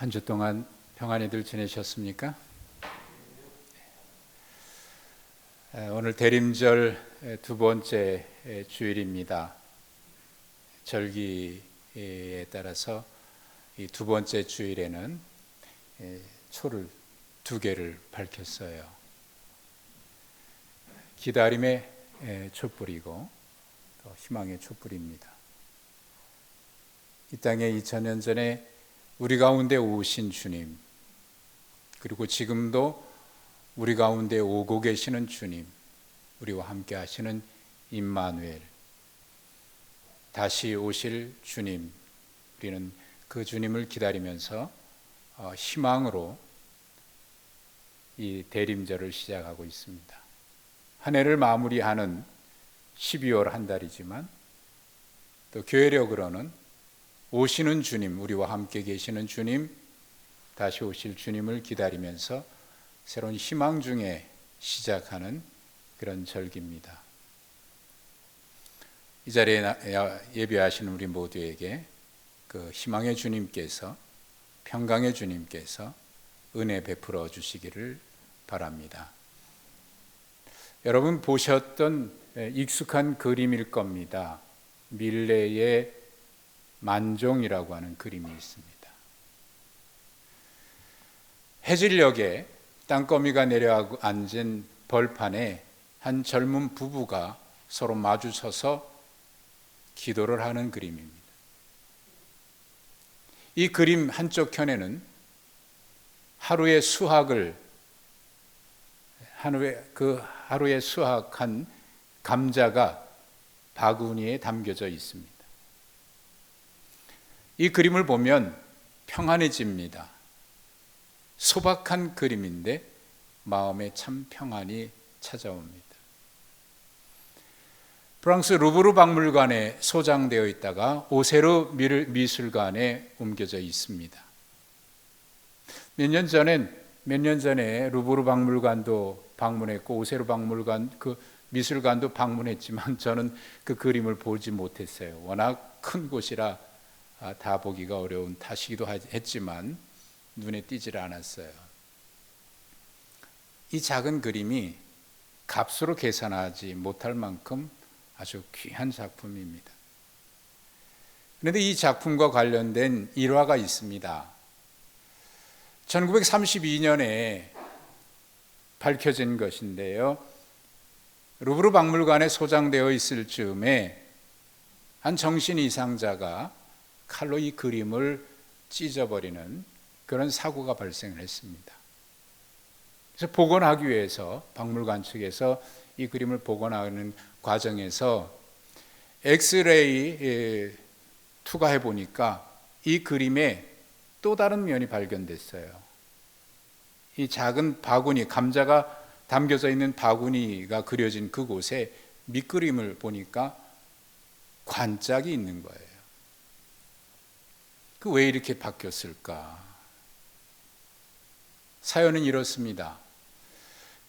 한 주 동안 평안히들 지내셨습니까? 오늘 대림절 두 번째 주일입니다. 절기에 따라서 이 두 번째 주일에는 초를 두 개를 밝혔어요. 기다림의 촛불이고 또 희망의 촛불입니다. 이 땅에 2000년 전에 우리 가운데 오신 주님, 그리고 지금도 우리 가운데 오고 계시는 주님, 우리와 함께 하시는 임마누엘, 다시 오실 주님, 우리는 그 주님을 기다리면서 희망으로 이 대림절을 시작하고 있습니다. 한 해를 마무리하는 12월 한 달이지만 또 교회력으로는 오시는 주님, 우리와 함께 계시는 주님, 다시 오실 주님을 기다리면서 새로운 희망 중에 시작하는 그런 절기입니다. 이 자리에 예배하시는 우리 모두에게 그 희망의 주님께서, 평강의 주님께서 은혜 베풀어 주시기를 바랍니다. 여러분 보셨던 익숙한 그림일 겁니다. 밀레의 만종이라고 하는 그림이 있습니다. 해질녘에 땅거미가 내려 앉은 벌판에 한 젊은 부부가 서로 마주서서 기도를 하는 그림입니다. 이 그림 한쪽 편에는 하루의 수확한 감자가 바구니에 담겨져 있습니다. 이 그림을 보면 평안해집니다. 소박한 그림인데 마음에 참 평안이 찾아옵니다. 프랑스 루브르 박물관에 소장되어 있다가 오세르 미술관에 옮겨져 있습니다. 몇 년 전에 루브르 박물관도 방문했고 오세르 박물관 미술관도 방문했지만 저는 그 그림을 보지 못했어요. 워낙 큰 곳이라 다 보기가 어려운 탓이기도 했지만 눈에 띄질 않았어요. 이 작은 그림이 값으로 계산하지 못할 만큼 아주 귀한 작품입니다. 그런데 이 작품과 관련된 일화가 있습니다. 1932년에 밝혀진 것인데요. 루브르 박물관에 소장되어 있을 즈음에 한 정신 이상자가 칼로 이 그림을 찢어버리는 그런 사고가 발생을 했습니다. 그래서 복원하기 위해서 박물관 측에서 이 그림을 복원하는 과정에서 엑스레이 투과해 보니까 이 그림에 또 다른 면이 발견됐어요. 이 작은 바구니, 감자가 담겨져 있는 바구니가 그려진 그곳에 밑그림을 보니까 관짝이 있는 거예요. 왜 이렇게 바뀌었을까? 사연은 이렇습니다.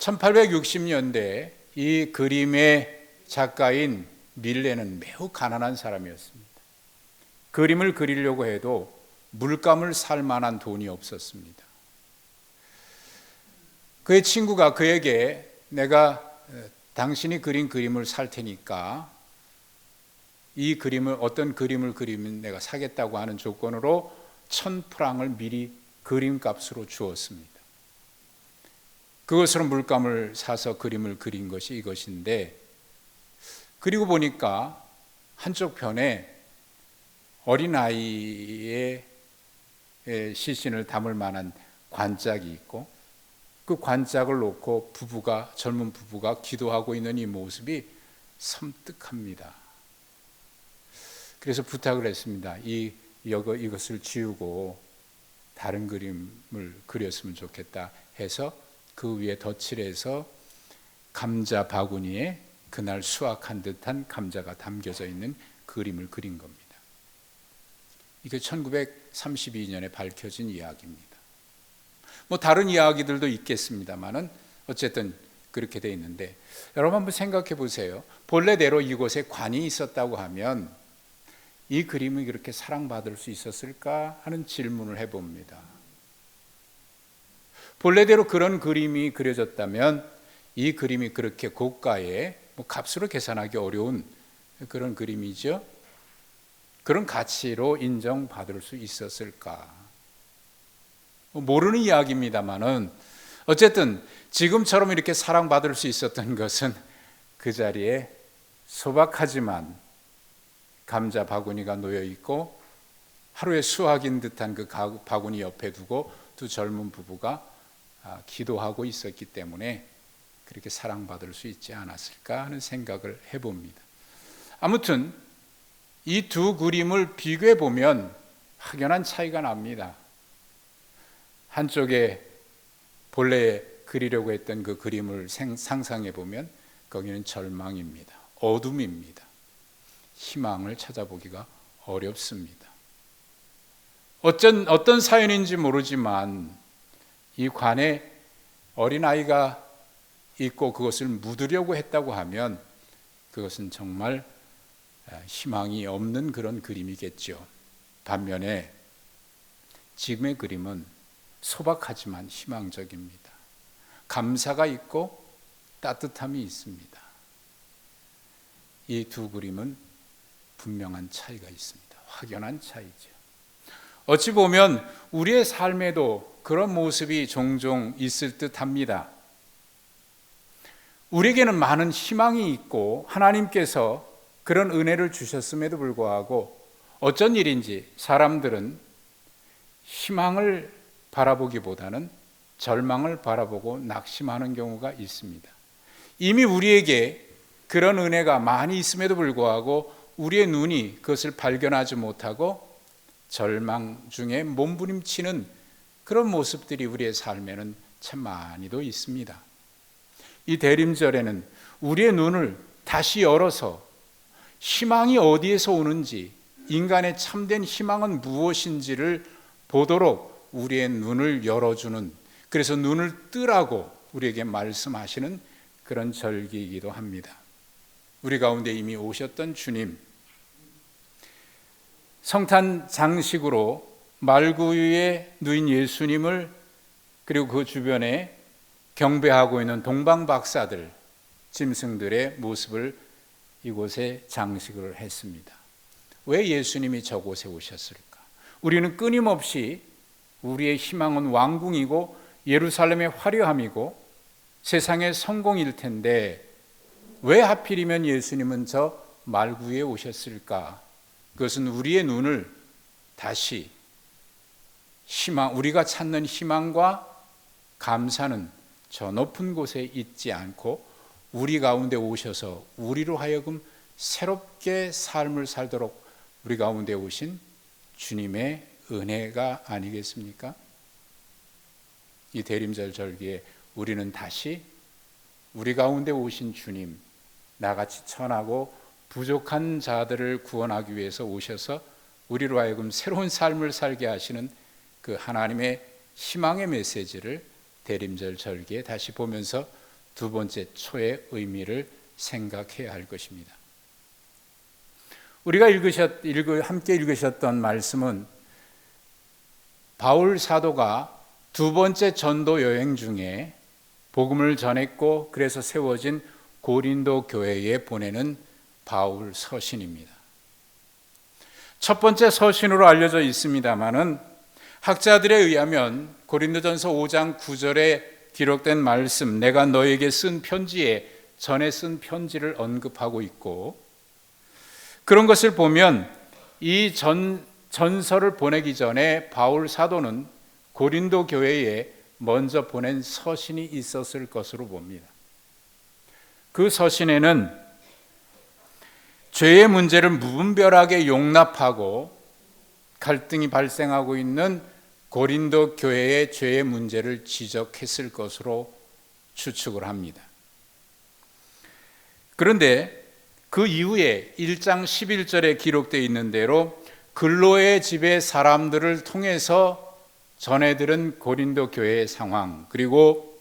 1860년대 이 그림의 작가인 밀레는 매우 가난한 사람이었습니다. 그림을 그리려고 해도 물감을 살 만한 돈이 없었습니다. 그의 친구가 그에게 내가 당신이 그린 그림을 살 테니까 이 그림을 어떤 그림을 그리면 내가 사겠다고 하는 조건으로 1000프랑을 미리 그림값으로 주었습니다. 그것으로 물감을 사서 그림을 그린 것이 이것인데, 그리고 보니까 한쪽 편에 어린아이의 시신을 담을 만한 관짝이 있고 그 관짝을 놓고 젊은 부부가 기도하고 있는 이 모습이 섬뜩합니다. 그래서 부탁을 했습니다. 이것을 지우고 다른 그림을 그렸으면 좋겠다 해서 그 위에 덧칠해서 감자 바구니에 그날 수확한 듯한 감자가 담겨져 있는 그림을 그린 겁니다. 이게 1932년에 밝혀진 이야기입니다. 다른 이야기들도 있겠습니다만은 어쨌든 그렇게 돼 있는데, 여러분 한번 생각해 보세요. 본래대로 이곳에 관이 있었다고 하면 이 그림이 그렇게 사랑받을 수 있었을까 하는 질문을 해봅니다. 본래대로 그런 그림이 그려졌다면 이 그림이 그렇게 고가의 값으로 계산하기 어려운 그런 그림이죠. 그런 가치로 인정받을 수 있었을까? 모르는 이야기입니다만은 어쨌든 지금처럼 이렇게 사랑받을 수 있었던 것은 그 자리에 소박하지만 감자 바구니가 놓여 있고 하루에 수확인 듯한 그 바구니 옆에 두고 두 젊은 부부가 기도하고 있었기 때문에 그렇게 사랑받을 수 있지 않았을까 하는 생각을 해봅니다. 아무튼 이 두 그림을 비교해 보면 확연한 차이가 납니다. 한쪽에 본래 그리려고 했던 그 그림을 상상해 보면 거기는 절망입니다. 어둠입니다. 희망을 찾아보기가 어렵습니다. 어떤 사연인지 모르지만 이 관에 어린아이가 있고 그것을 묻으려고 했다고 하면 그것은 정말 희망이 없는 그런 그림이겠죠. 반면에 지금의 그림은 소박하지만 희망적입니다. 감사가 있고 따뜻함이 있습니다. 이 두 그림은 분명한 차이가 있습니다. 확연한 차이죠. 어찌 보면 우리의 삶에도 그런 모습이 종종 있을 듯합니다. 우리에게는 많은 희망이 있고 하나님께서 그런 은혜를 주셨음에도 불구하고 어쩐 일인지 사람들은 희망을 바라보기보다는 절망을 바라보고 낙심하는 경우가 있습니다. 이미 우리에게 그런 은혜가 많이 있음에도 불구하고 우리의 눈이 그것을 발견하지 못하고 절망 중에 몸부림치는 그런 모습들이 우리의 삶에는 참 많이도 있습니다. 이 대림절에는 우리의 눈을 다시 열어서 희망이 어디에서 오는지, 인간의 참된 희망은 무엇인지를 보도록 우리의 눈을 열어주는, 그래서 눈을 뜨라고 우리에게 말씀하시는 그런 절기이기도 합니다. 우리 가운데 이미 오셨던 주님, 성탄 장식으로 말구유에 누인 예수님을 그리고 그 주변에 경배하고 있는 동방박사들, 짐승들의 모습을 이곳에 장식을 했습니다. 왜 예수님이 저곳에 오셨을까? 우리는 끊임없이 우리의 희망은 왕궁이고 예루살렘의 화려함이고 세상의 성공일 텐데 왜 하필이면 예수님은 저 말구유에 오셨을까? 그것은 우리의 눈을 다시 우리가 찾는 희망과 감사는 저 높은 곳에 있지 않고 우리 가운데 오셔서 우리로 하여금 새롭게 삶을 살도록 우리 가운데 오신 주님의 은혜가 아니겠습니까? 이 대림절 절기에 우리는 다시 우리 가운데 오신 주님, 나같이 천하고 부족한 자들을 구원하기 위해서 오셔서 우리로 하여금 새로운 삶을 살게 하시는 그 하나님의 희망의 메시지를 대림절 절기에 다시 보면서 두 번째 초의 의미를 생각해야 할 것입니다. 우리가 함께 읽으셨던 말씀은 바울 사도가 두 번째 전도 여행 중에 복음을 전했고 그래서 세워진 고린도 교회에 보내는 바울 서신입니다. 첫 번째 서신으로 알려져 있습니다마는 학자들에 의하면 고린도전서 5장 9절에 기록된 말씀, 내가 너에게 쓴 편지에 전에 쓴 편지를 언급하고 있고, 그런 것을 보면 이 전서를 보내기 전에 바울 사도는 고린도 교회에 먼저 보낸 서신이 있었을 것으로 봅니다. 그 서신에는 죄의 문제를 무분별하게 용납하고 갈등이 발생하고 있는 고린도 교회의 죄의 문제를 지적했을 것으로 추측을 합니다. 그런데 그 이후에 1장 11절에 기록되어 있는 대로 글로의 집의 사람들을 통해서 전해들은 고린도 교회의 상황, 그리고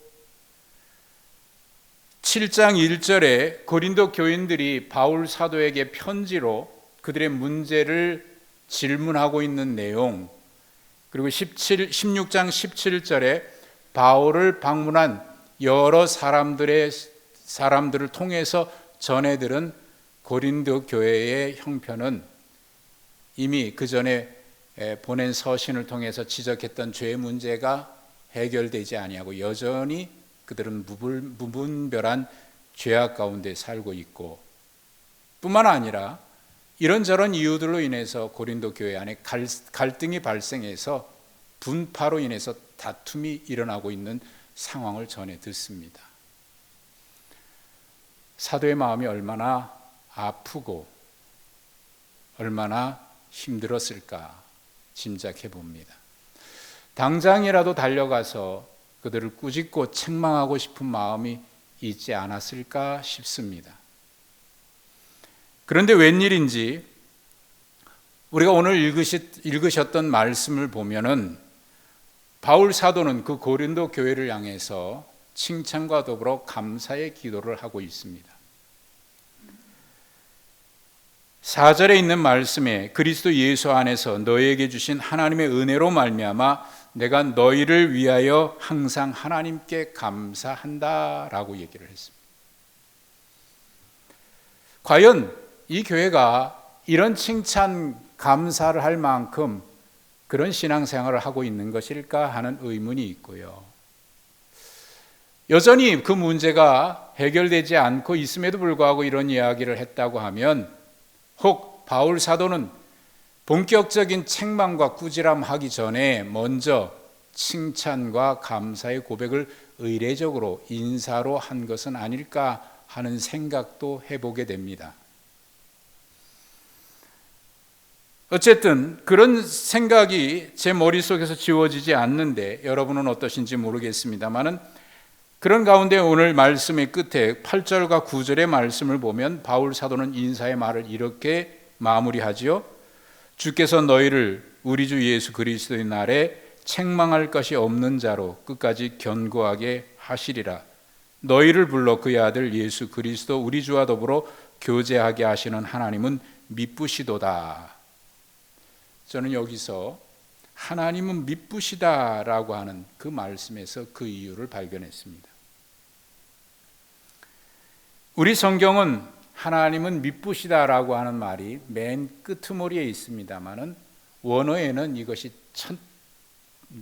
7장 1절에 고린도 교인들이 바울 사도에게 편지로 그들의 문제를 질문하고 있는 내용, 그리고 16장 17절에 바울을 방문한 여러 사람들을 통해서 전해 들은 고린도 교회의 형편은 이미 그 전에 보낸 서신을 통해서 지적했던 죄 문제가 해결되지 아니하고 여전히 그들은 무분별한 죄악 가운데 살고 있고, 뿐만 아니라 이런저런 이유들로 인해서 고린도 교회 안에 갈등이 발생해서 분파로 인해서 다툼이 일어나고 있는 상황을 전해 듣습니다. 사도의 마음이 얼마나 아프고 얼마나 힘들었을까 짐작해 봅니다. 당장이라도 달려가서 그들을 꾸짖고 책망하고 싶은 마음이 있지 않았을까 싶습니다. 그런데 웬일인지 우리가 오늘 읽으셨던 말씀을 보면은 바울 사도는 그 고린도 교회를 향해서 칭찬과 더불어 감사의 기도를 하고 있습니다. 4절에 있는 말씀에 그리스도 예수 안에서 너희에게 주신 하나님의 은혜로 말미암아 내가 너희를 위하여 항상 하나님께 감사한다라고 얘기를 했습니다. 과연 이 교회가 이런 칭찬 감사를 할 만큼 그런 신앙생활을 하고 있는 것일까 하는 의문이 있고요. 여전히 그 문제가 해결되지 않고 있음에도 불구하고 이런 이야기를 했다고 하면, 혹 바울 사도는 본격적인 책망과 꾸지람하기 전에 먼저 칭찬과 감사의 고백을 의례적으로 인사로 한 것은 아닐까 하는 생각도 해보게 됩니다. 어쨌든 그런 생각이 제 머릿속에서 지워지지 않는데 여러분은 어떠신지 모르겠습니다만은, 그런 가운데 오늘 말씀의 끝에 8절과 9절의 말씀을 보면 바울 사도는 인사의 말을 이렇게 마무리하지요. 주께서 너희를 우리 주 예수 그리스도의 날에 책망할 것이 없는 자로 끝까지 견고하게 하시리라. 너희를 불러 그의 아들 예수 그리스도 우리 주와 더불어 교제하게 하시는 하나님은 미쁘시도다. 저는 여기서 하나님은 미쁘시다라고 하는 그 말씀에서 그 이유를 발견했습니다. 우리 성경은 하나님은 미쁘시다라고 하는 말이 맨 끄트머리에 있습니다만은 원어에는 이것이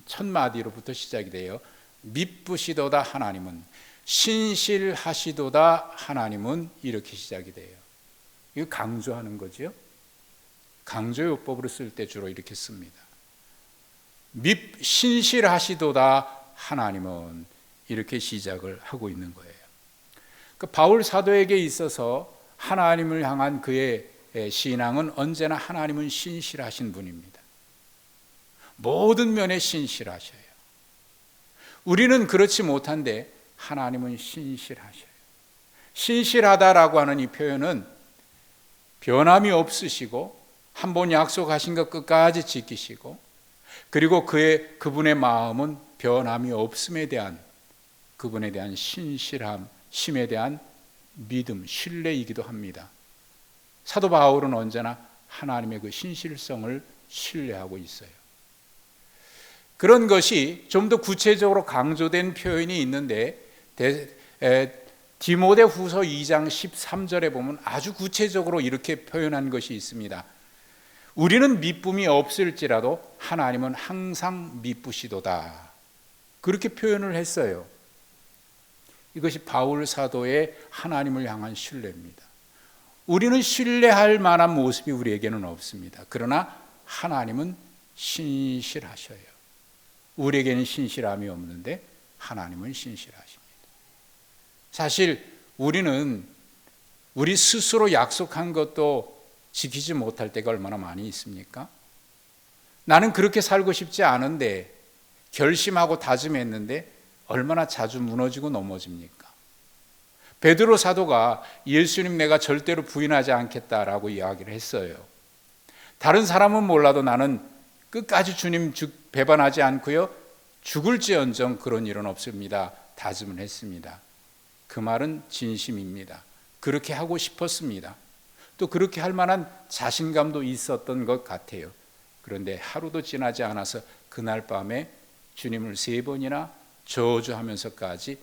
첫 마디로부터 시작이 돼요. 미쁘시도다 하나님은, 신실하시도다 하나님은, 이렇게 시작이 돼요. 이거 강조하는 거죠. 강조요법으로 쓸 때 주로 이렇게 씁니다. 신실하시도다 하나님은, 이렇게 시작을 하고 있는 거예요. 그 바울 사도에게 있어서 하나님을 향한 그의 신앙은 언제나 하나님은 신실하신 분입니다. 모든 면에 신실하셔요. 우리는 그렇지 못한데 하나님은 신실하셔요. 신실하다라고 하는 이 표현은 변함이 없으시고 한 번 약속하신 것 끝까지 지키시고, 그리고 그분의 마음은 변함이 없음에 대한 그분에 대한 신실함, 심에 대한 믿음, 신뢰이기도 합니다. 사도 바울은 언제나 하나님의 그 신실성을 신뢰하고 있어요. 그런 것이 좀 더 구체적으로 강조된 표현이 있는데 디모데 후서 2장 13절에 보면 아주 구체적으로 이렇게 표현한 것이 있습니다. 우리는 미쁨이 없을지라도 하나님은 항상 미쁘시도다. 그렇게 표현을 했어요. 이것이 바울 사도의 하나님을 향한 신뢰입니다. 우리는 신뢰할 만한 모습이 우리에게는 없습니다. 그러나 하나님은 신실하셔요. 우리에게는 신실함이 없는데 하나님은 신실하십니다. 사실 우리는 우리 스스로 약속한 것도 지키지 못할 때가 얼마나 많이 있습니까? 나는 그렇게 살고 싶지 않은데 결심하고 다짐했는데 얼마나 자주 무너지고 넘어집니까? 베드로 사도가 예수님 내가 절대로 부인하지 않겠다라고 이야기를 했어요. 다른 사람은 몰라도 나는 끝까지 주님 배반하지 않고요, 죽을지언정 그런 일은 없습니다. 다짐을 했습니다. 그 말은 진심입니다. 그렇게 하고 싶었습니다. 또 그렇게 할 만한 자신감도 있었던 것 같아요. 그런데 하루도 지나지 않아서 그날 밤에 주님을 3번이나 저주하면서까지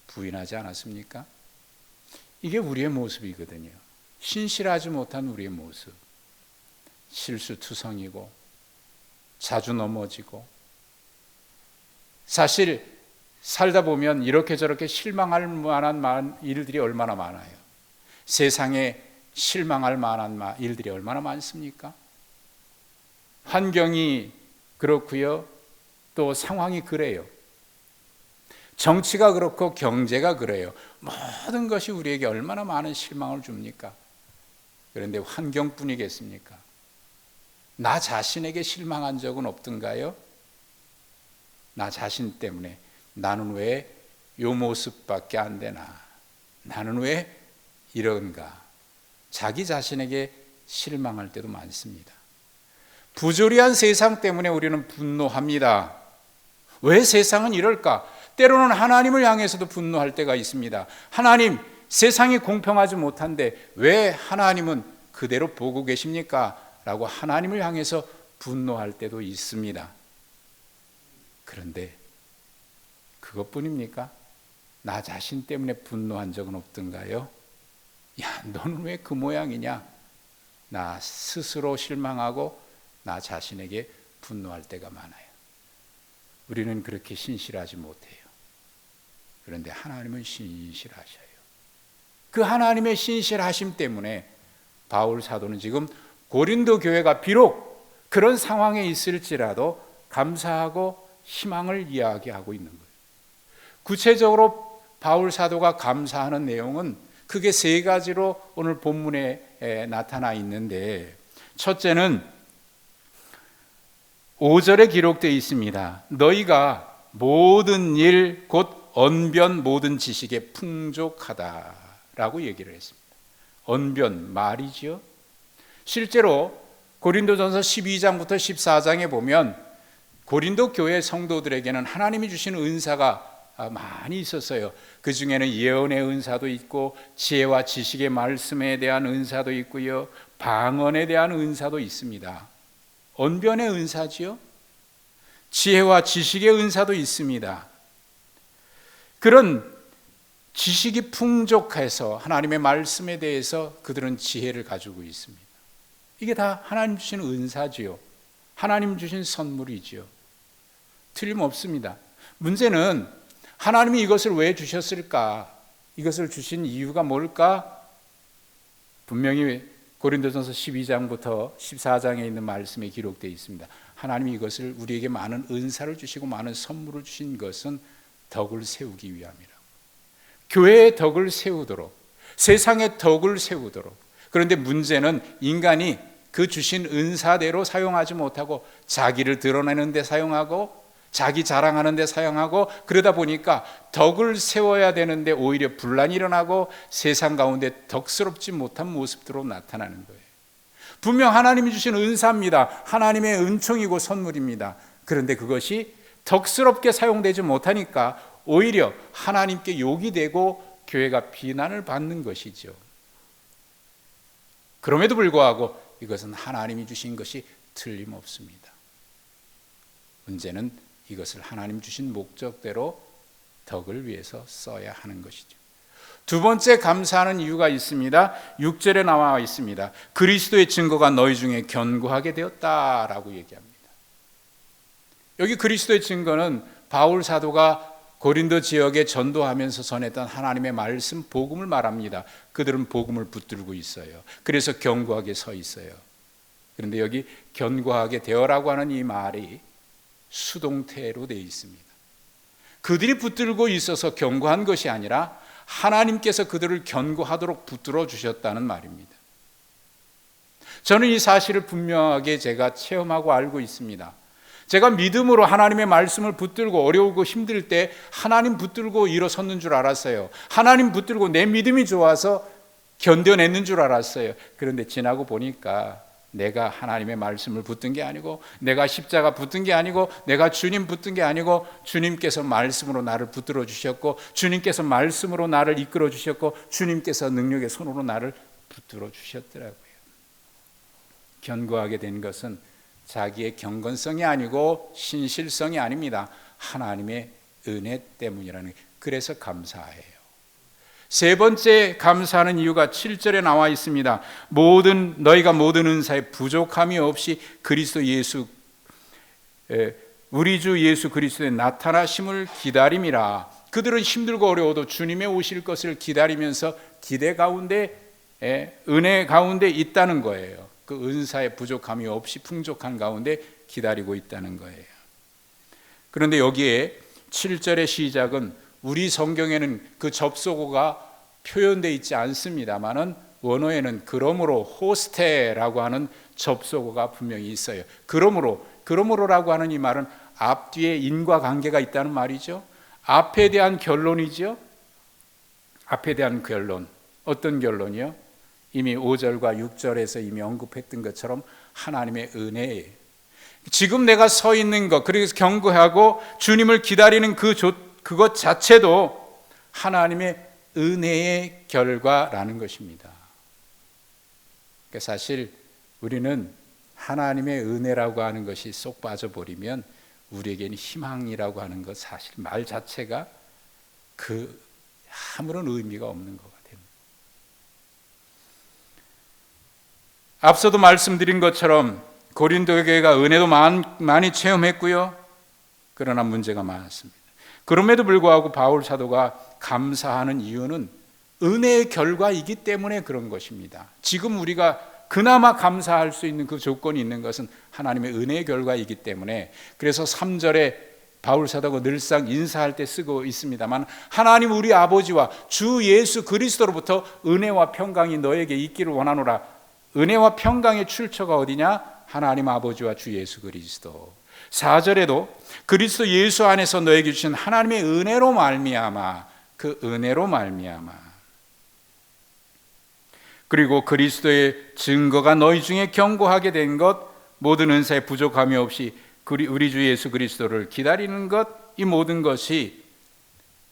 부인하지 않았습니까? 이게 우리의 모습이거든요. 신실하지 못한 우리의 모습, 실수투성이고 자주 넘어지고, 사실 살다 보면 이렇게 저렇게 실망할 만한 일들이 얼마나 많아요. 세상에 실망할 만한 일들이 얼마나 많습니까? 환경이 그렇고요, 또 상황이 그래요. 정치가 그렇고 경제가 그래요. 모든 것이 우리에게 얼마나 많은 실망을 줍니까? 그런데 환경뿐이겠습니까? 나 자신에게 실망한 적은 없던가요? 나 자신 때문에 나는 왜 이 모습밖에 안 되나? 나는 왜 이런가? 자기 자신에게 실망할 때도 많습니다. 부조리한 세상 때문에 우리는 분노합니다. 왜 세상은 이럴까? 때로는 하나님을 향해서도 분노할 때가 있습니다. 하나님, 세상이 공평하지 못한데 왜 하나님은 그대로 보고 계십니까? 라고 하나님을 향해서 분노할 때도 있습니다. 그런데 그것뿐입니까? 나 자신 때문에 분노한 적은 없던가요? 야, 너는 왜 그 모양이냐? 나 스스로 실망하고 나 자신에게 분노할 때가 많아요. 우리는 그렇게 신실하지 못해요. 그런데 하나님은 신실하셔요. 그 하나님의 신실하심 때문에 바울 사도는 지금 고린도 교회가 비록 그런 상황에 있을지라도 감사하고 희망을 이야기하고 있는 거예요. 구체적으로 바울 사도가 감사하는 내용은 크게 세 가지로 오늘 본문에 나타나 있는데, 첫째는 5절에 기록되어 있습니다. 너희가 모든 일 곧 언변 모든 지식에 풍족하다라고 얘기를 했습니다. 언변, 말이죠. 실제로 고린도전서 12장부터 14장에 보면 고린도 교회 성도들에게는 하나님이 주신 은사가 많이 있었어요. 그 중에는 예언의 은사도 있고 지혜와 지식의 말씀에 대한 은사도 있고요, 방언에 대한 은사도 있습니다. 언변의 은사지요, 지혜와 지식의 은사도 있습니다. 그런 지식이 풍족해서 하나님의 말씀에 대해서 그들은 지혜를 가지고 있습니다. 이게 다 하나님 주신 은사지요, 하나님 주신 선물이지요. 틀림없습니다. 문제는 하나님이 이것을 왜 주셨을까? 이것을 주신 이유가 뭘까? 분명히 고린도전서 12장부터 14장에 있는 말씀에 기록되어 있습니다. 하나님이 이것을 우리에게 많은 은사를 주시고 많은 선물을 주신 것은 덕을 세우기 위함이라고. 교회의 덕을 세우도록, 세상의 덕을 세우도록. 그런데 문제는 인간이 그 주신 은사대로 사용하지 못하고 자기를 드러내는 데 사용하고 자기 자랑하는 데 사용하고, 그러다 보니까 덕을 세워야 되는데 오히려 분란이 일어나고 세상 가운데 덕스럽지 못한 모습으로 나타나는 거예요. 분명 하나님이 주신 은사입니다. 하나님의 은총이고 선물입니다. 그런데 그것이 덕스럽게 사용되지 못하니까 오히려 하나님께 욕이 되고 교회가 비난을 받는 것이죠. 그럼에도 불구하고 이것은 하나님이 주신 것이 틀림없습니다. 문제는 이것을 하나님 주신 목적대로 덕을 위해서 써야 하는 것이죠. 두 번째 감사하는 이유가 있습니다. 6절에 나와 있습니다. 그리스도의 증거가 너희 중에 견고하게 되었다라고 얘기합니다. 여기 그리스도의 증거는 바울 사도가 고린도 지역에 전도하면서 전했던 하나님의 말씀, 복음을 말합니다. 그들은 복음을 붙들고 있어요. 그래서 견고하게 서 있어요. 그런데 여기 견고하게 되어라고 하는 이 말이 수동태로 되어 있습니다. 그들이 붙들고 있어서 견고한 것이 아니라 하나님께서 그들을 견고하도록 붙들어 주셨다는 말입니다. 저는 이 사실을 분명하게 제가 체험하고 알고 있습니다. 제가 믿음으로 하나님의 말씀을 붙들고 어려우고 힘들 때 하나님 붙들고 일어섰는 줄 알았어요. 하나님 붙들고 내 믿음이 좋아서 견뎌냈는 줄 알았어요. 그런데 지나고 보니까 내가 하나님의 말씀을 붙든 게 아니고, 내가 십자가 붙든 게 아니고, 내가 주님 붙든 게 아니고, 주님께서 말씀으로 나를 붙들어 주셨고, 주님께서 말씀으로 나를 이끌어 주셨고, 주님께서 능력의 손으로 나를 붙들어 주셨더라고요. 견고하게 된 것은 자기의 경건성이 아니고 신실성이 아닙니다. 하나님의 은혜 때문이라는, 그래서 감사해요. 세 번째 감사하는 이유가 7절에 나와 있습니다. 너희가 모든 은사에 부족함이 없이 그리스도 예수, 우리 주 예수 그리스도의 나타나심을 기다림이라. 그들은 힘들고 어려워도 주님의 오실 것을 기다리면서 기대 가운데, 은혜 가운데 있다는 거예요. 그 은사에 부족함이 없이 풍족한 가운데 기다리고 있다는 거예요. 그런데 여기에 7절의 시작은 우리 성경에는 그 접속어가 표현되어 있지 않습니다만은 원어에는 그러므로, 호스테라고 하는 접속어가 분명히 있어요. 그러므로라고 하는 이 말은 앞뒤에 인과관계가 있다는 말이죠. 앞에 대한 결론이죠. 앞에 대한 결론. 어떤 결론이요? 이미 5절과 6절에서 이미 언급했던 것처럼 하나님의 은혜예요. 지금 내가 서 있는 것, 그래서 경고하고 주님을 기다리는 그것 자체도 하나님의 은혜의 결과라는 것입니다. 그러니까 사실 우리는 하나님의 은혜라고 하는 것이 쏙 빠져버리면 우리에게는 희망이라고 하는 것, 사실 말 자체가 아무런 의미가 없는 것 같아요. 앞서도 말씀드린 것처럼 고린도 교회가 은혜도 많이 체험했고요. 그러나 문제가 많았습니다. 그럼에도 불구하고 바울 사도가 감사하는 이유는 은혜의 결과이기 때문에 그런 것입니다. 지금 우리가 그나마 감사할 수 있는 그 조건이 있는 것은 하나님의 은혜의 결과이기 때문에, 그래서 3절에 바울 사도가 늘상 인사할 때 쓰고 있습니다만, 하나님 우리 아버지와 주 예수 그리스도로부터 은혜와 평강이 너에게 있기를 원하노라. 은혜와 평강의 출처가 어디냐? 하나님 아버지와 주 예수 그리스도. 4절에도 그리스도 예수 안에서 너에게 주신 하나님의 은혜로 말미암아, 그 은혜로 말미암아. 그리고 그리스도의 증거가 너희 중에 견고하게 된 것, 모든 은사에 부족함이 없이 우리 주 예수 그리스도를 기다리는 것, 이 모든 것이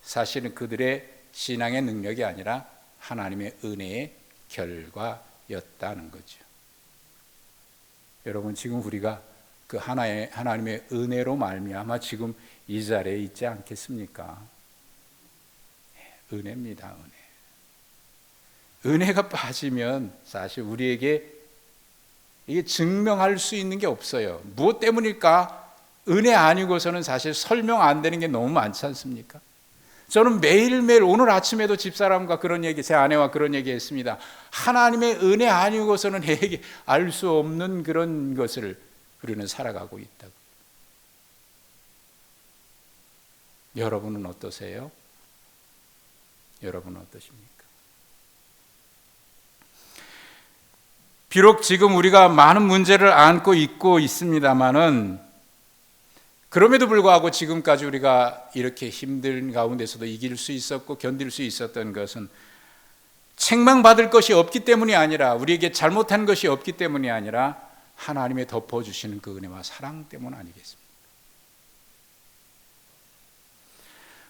사실은 그들의 신앙의 능력이 아니라 하나님의 은혜의 결과였다는 거죠. 여러분, 지금 우리가 그 하나님의 은혜로 말미암아 지금 이 자리에 있지 않겠습니까? 은혜입니다, 은혜. 은혜가 빠지면 사실 우리에게 이게 증명할 수 있는 게 없어요. 무엇 때문일까? 은혜 아니고서는 사실 설명 안 되는 게 너무 많지 않습니까? 저는 매일매일, 오늘 아침에도 집사람과 제 아내와 그런 얘기 했습니다. 하나님의 은혜 아니고서는 알 수 없는 그런 것을 우리는 살아가고 있다고. 여러분은 어떠세요? 여러분은 어떠십니까? 비록 지금 우리가 많은 문제를 안고 있고 있습니다만은, 그럼에도 불구하고 지금까지 우리가 이렇게 힘든 가운데서도 이길 수 있었고 견딜 수 있었던 것은 책망받을 것이 없기 때문이 아니라, 우리에게 잘못한 것이 없기 때문이 아니라 하나님의 덮어주시는 그 은혜와 사랑 때문 아니겠습니까?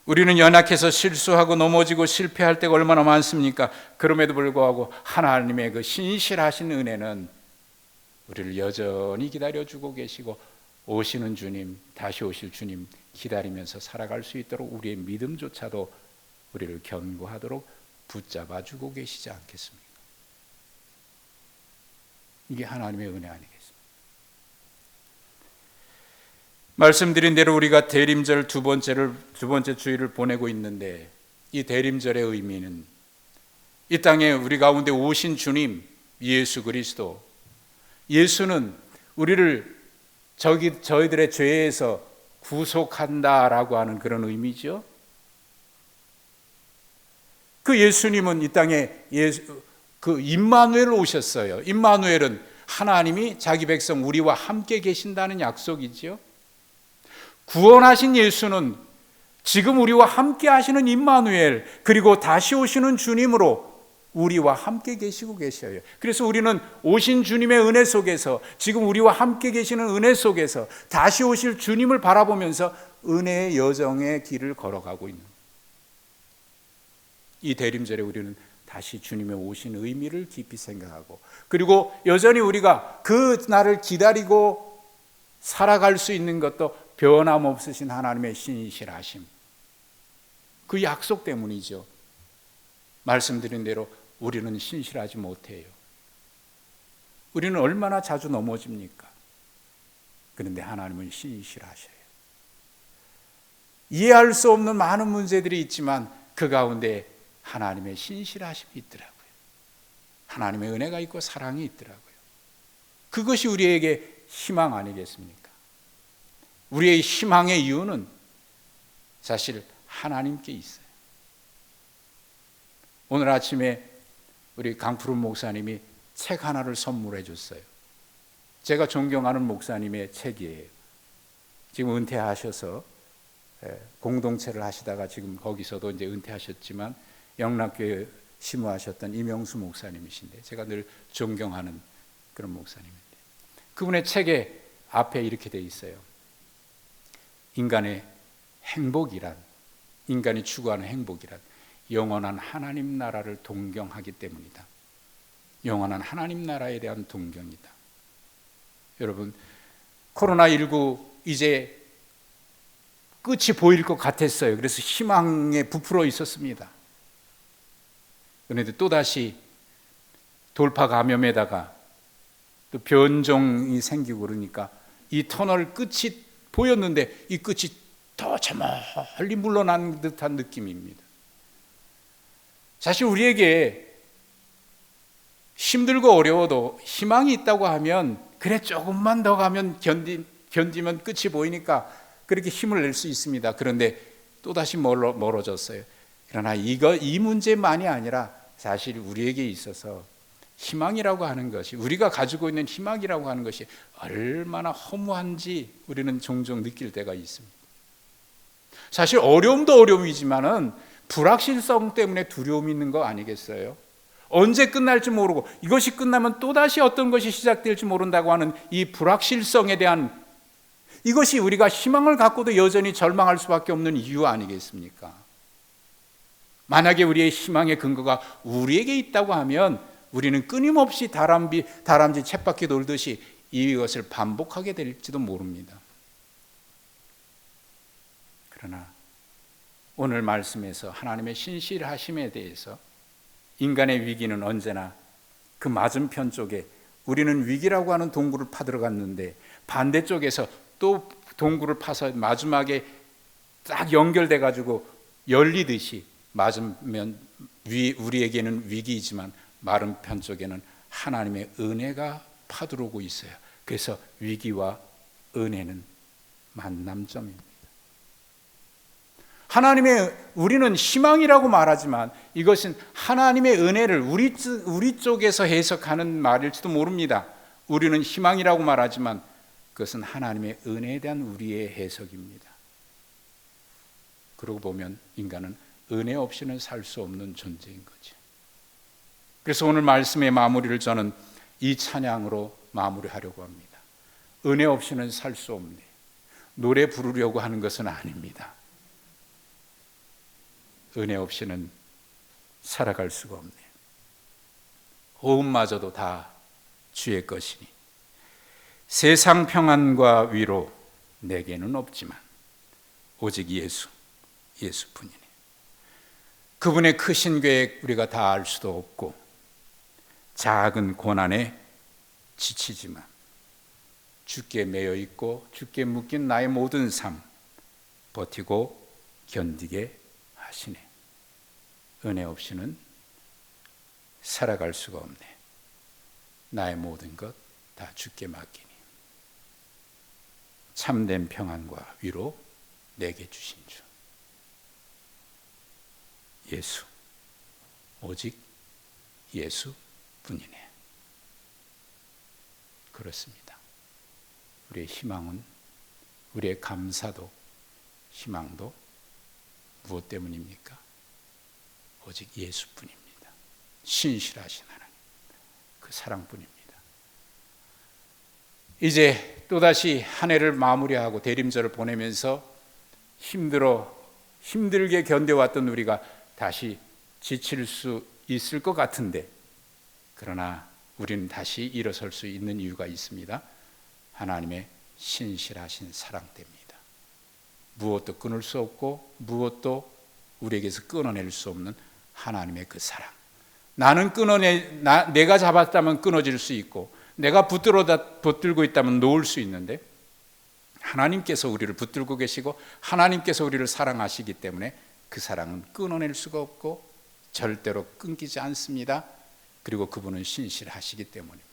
우리는 연약해서 실수하고 넘어지고 실패할 때가 얼마나 많습니까? 그럼에도 불구하고 하나님의 그 신실하신 은혜는 우리를 여전히 기다려주고 계시고, 오시는 주님, 다시 오실 주님 기다리면서 살아갈 수 있도록 우리의 믿음조차도 우리를 견고하도록 붙잡아주고 계시지 않겠습니까? 이게 하나님의 은혜 아니겠습니까? 말씀드린 대로 우리가 대림절 두 번째 주일을 보내고 있는데, 이 대림절의 의미는 이 땅에 우리 가운데 오신 주님 예수 그리스도, 예수는 우리를 저희들의 죄에서 구속한다라고 하는 그런 의미죠. 그 예수님은 이 땅에 그 임마누엘 오셨어요. 임마누엘은 하나님이 자기 백성 우리와 함께 계신다는 약속이죠. 구원하신 예수는 지금 우리와 함께 하시는 임마누엘, 그리고 다시 오시는 주님으로 우리와 함께 계시고 계셔요. 그래서 우리는 오신 주님의 은혜 속에서, 지금 우리와 함께 계시는 은혜 속에서 다시 오실 주님을 바라보면서 은혜의 여정의 길을 걸어가고 있는, 이 대림절에 우리는 다시 주님의 오신 의미를 깊이 생각하고, 그리고 여전히 우리가 그 날을 기다리고 살아갈 수 있는 것도 변함없으신 하나님의 신실하심, 그 약속 때문이죠. 말씀드린 대로 우리는 신실하지 못해요. 우리는 얼마나 자주 넘어집니까? 그런데 하나님은 신실하셔요. 이해할 수 없는 많은 문제들이 있지만 그 가운데 하나님의 신실하심이 있더라고요. 하나님의 은혜가 있고 사랑이 있더라고요. 그것이 우리에게 희망 아니겠습니까? 우리의 희망의 이유는 사실 하나님께 있어요. 오늘 아침에 우리 강푸른 목사님이 책 하나를 선물해 줬어요. 제가 존경하는 목사님의 책이에요. 지금 은퇴하셔서 공동체를 하시다가 지금 거기서도 이제 은퇴하셨지만 영락교회 심우하셨던 이명수 목사님이신데 제가 늘 존경하는 그런 목사님인데 그분의 책에 앞에 이렇게 돼 있어요. 인간의 행복이란, 인간이 추구하는 행복이란 영원한 하나님 나라를 동경하기 때문이다. 영원한 하나님 나라에 대한 동경이다. 여러분, 코로나19 이제 끝이 보일 것 같았어요. 그래서 희망에 부풀어 있었습니다. 그런데 또다시 돌파 감염에다가 또 변종이 생기고 그러니까 이 터널 끝이 보였는데 이 끝이 더 저 멀리 물러난 듯한 느낌입니다. 사실 우리에게 힘들고 어려워도 희망이 있다고 하면 그래 조금만 더 가면 견디면 끝이 보이니까 그렇게 힘을 낼 수 있습니다. 그런데 또다시 멀어졌어요. 그러나 이 문제만이 아니라 사실 우리에게 있어서 희망이라고 하는 것이, 우리가 가지고 있는 희망이라고 하는 것이 얼마나 허무한지 우리는 종종 느낄 때가 있습니다. 사실 어려움도 어려움이지만은 불확실성 때문에 두려움이 있는 거 아니겠어요? 언제 끝날지 모르고 이것이 끝나면 또다시 어떤 것이 시작될지 모른다고 하는 이 불확실성에 대한, 이것이 우리가 희망을 갖고도 여전히 절망할 수밖에 없는 이유 아니겠습니까? 만약에 우리의 희망의 근거가 우리에게 있다고 하면 우리는 끊임없이 다람쥐 쳇바퀴 돌듯이 이것을 반복하게 될지도 모릅니다. 그러나 오늘 말씀에서 하나님의 신실하심에 대해서 인간의 위기는 언제나 그 맞은편 쪽에 우리는 위기라고 하는 동굴을 파들어 갔는데 반대쪽에서 또 동굴을 파서 마지막에 딱 연결돼 가지고 열리듯이 맞으면 우리에게는 위기이지만 마른 편 쪽에는 하나님의 은혜가 파들어오고 있어요. 그래서 위기와 은혜는 만남점입니다. 우리는 희망이라고 말하지만 이것은 하나님의 은혜를 우리 쪽에서 해석하는 말일지도 모릅니다. 우리는 희망이라고 말하지만 그것은 하나님의 은혜에 대한 우리의 해석입니다. 그러고 보면 인간은 은혜 없이는 살 수 없는 존재인 거죠. 그래서 오늘 말씀의 마무리를 저는 이 찬양으로 마무리하려고 합니다. 은혜 없이는 살 수 없네. 노래 부르려고 하는 것은 아닙니다. 은혜 없이는 살아갈 수가 없네. 호흡마저도 다 주의 것이니 세상 평안과 위로 내게는 없지만 오직 예수뿐이니. 그분의 크신 계획 우리가 다 알 수도 없고 작은 고난에 지치지만 주께 매여 있고 주께 묶인 나의 모든 삶 버티고 견디게 하시네. 은혜 없이는 살아갈 수가 없네. 나의 모든 것 다 주께 맡기니 참된 평안과 위로 내게 주신 주 예수, 오직 예수뿐이네. 그렇습니다. 우리의 희망은, 우리의 감사도 희망도 무엇 때문입니까? 오직 예수뿐입니다. 신실하신 하나님, 그 사랑뿐입니다. 이제 또다시 한 해를 마무리하고 대림절을 보내면서 힘들게 견뎌왔던 우리가 다시 지칠 수 있을 것 같은데, 그러나 우리는 다시 일어설 수 있는 이유가 있습니다. 하나님의 신실하신 사랑 때문입니다. 무엇도 끊을 수 없고 무엇도 우리에게서 끊어낼 수 없는 하나님의 그 사랑. 나는 내가 잡았다면 끊어질 수 있고, 내가 붙들고 있다면 놓을 수 있는데, 하나님께서 우리를 붙들고 계시고 하나님께서 우리를 사랑하시기 때문에 그 사랑은 끊어낼 수가 없고 절대로 끊기지 않습니다. 그리고 그분은 신실하시기 때문입니다.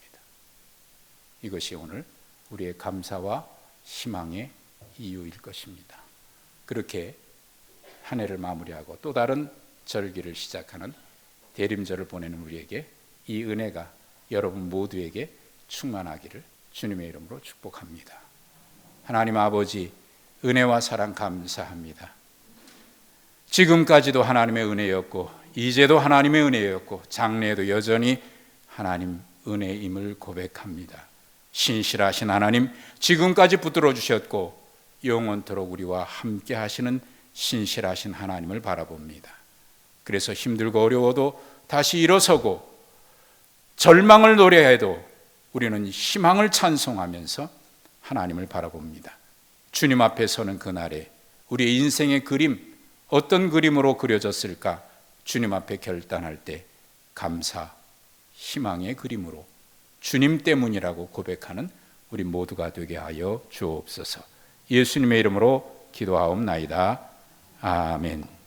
이것이 오늘 우리의 감사와 희망의 이유일 것입니다. 그렇게 한 해를 마무리하고 또 다른 절기를 시작하는 대림절을 보내는 우리에게 이 은혜가 여러분 모두에게 충만하기를 주님의 이름으로 축복합니다. 하나님 아버지, 은혜와 사랑 감사합니다. 지금까지도 하나님의 은혜였고 이제도 하나님의 은혜였고 장래에도 여전히 하나님 은혜임을 고백합니다. 신실하신 하나님, 지금까지 붙들어 주셨고 영원토록 우리와 함께 하시는 신실하신 하나님을 바라봅니다. 그래서 힘들고 어려워도 다시 일어서고 절망을 노래해도 우리는 희망을 찬송하면서 하나님을 바라봅니다. 주님 앞에 서는 그날에 우리의 인생의 그림, 어떤 그림으로 그려졌을까? 주님 앞에 결단할 때 감사, 희망의 그림으로 주님 때문이라고 고백하는 우리 모두가 되게 하여 주옵소서. 예수님의 이름으로 기도하옵나이다. 아멘.